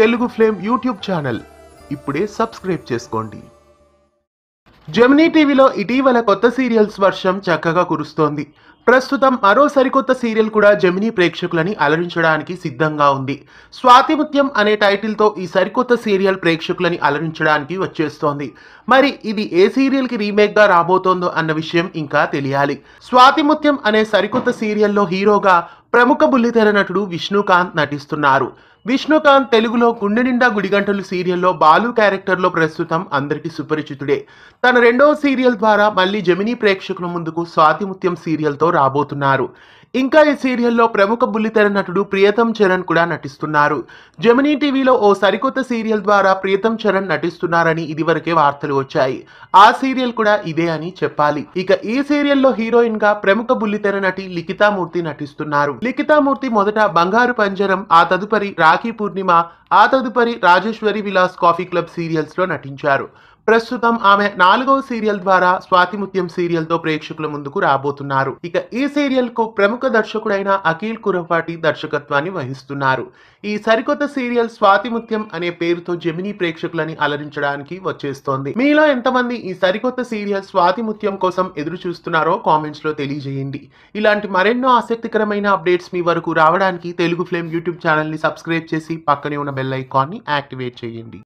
Telugu flame YouTube channel ఇప్పుడే subscribe చేసుకోండి. Gemini టీవీలో ఇటీవల కొత్త సీరియల్స్ వర్షం చక్కగా కురుస్తోంది. ప్రస్తుతం మరో సరికొత్త సీరియల్ కూడా జెమినీ ప్రేక్షకులని అలరించడానికి సిద్ధంగా ఉంది. స్వాతిముత్యం అనే టైటిల్తో ఈ సరికొత్త సీరియల్ ప్రేక్షకులని అలరించడానికి వచ్చేస్తోంది. మరి ఇది ఏ సీరియల్కి రీమేక్గా రాబోతోందో అన్న విషయం ఇంకా తెలియాలి. స్వాతిముత్యం అనే సరికొత్త సీరియల్లో హీరోగా ప్రముఖ బుల్లితెర నటుడు విష్ణుకాంత్ నటిస్తున్నారు. విష్ణుకాంత్ తెలుగులో గుండె నిండా గుడిగంటలు సీరియల్లో బాలు క్యారెక్టర్లో ప్రస్తుతం అందరికీ సుపరిచితుడే. తన రెండవ సీరియల్ ద్వారా మళ్ళీ జెమినీ ప్రేక్షకుల ముందుకు స్వాతిముత్యం సీరియల్తో రాబోతున్నారు. ఇంకా ఈ సీరియల్లో ప్రముఖ బుల్లితెర నటుడు ప్రియతం చరణ్ కూడా నటిస్తున్నారు. జెమినీ టీవీలో ఓ సరికొత్త సీరియల్ ద్వారా ప్రియతం చరణ్ నటిస్తున్నారని ఇదివరకే వార్తలు వచ్చాయి. ఆ సీరియల్ కూడా ఇదే అని చెప్పాలి. ఇక ఈ సీరియల్లో హీరోయిన్ గా ప్రముఖ బుల్లితెర నటి లిఖితామూర్తి నటిస్తున్నారు. లిఖితామూర్తి మొదట బంగారు పంజరం, ఆ తదుపరి రాఖీ పూర్ణిమ, ఆ తదుపరి Rajeshwari Vilas coffee club serials లో నటించారు. ప్రస్తుతం ఆమె 4వ సీరియల్ ద్వారా స్వాతిముత్యం సీరియల్ తో ప్రేక్షకుల ముందుకు రాబోతున్నారు. ఇక ఈ సీరియల్ కు ప్రముఖ దర్శకుడైన అఖిల్ కురపాటి దర్శకత్వాన్ని వహిస్తున్నారు. ఈ సరికొత్త సీరియల్ స్వాతిముత్యం అనే పేరుతో జెమినీ ప్రేక్షకులని అలరించడానికి వచ్చేస్తోంది. మీలో ఎంతమంది ఈ సరికొత్త సీరియల్ స్వాతిముత్యం కోసం ఎదురు చూస్తున్నారో కామెంట్స్ లో తెలియజేయండి. ఇలాంటి మరెన్నో ఆసక్తికరమైన అప్డేట్స్ మీ వరకు రావడానికి తెలుగు ఫ్లేమ్ యూట్యూబ్ ఛానల్ ని సబ్స్క్రైబ్ చేసి పక్కనే ఉన్న బెల్ ఐకాన్ ని యాక్టివేట్ చేయండి.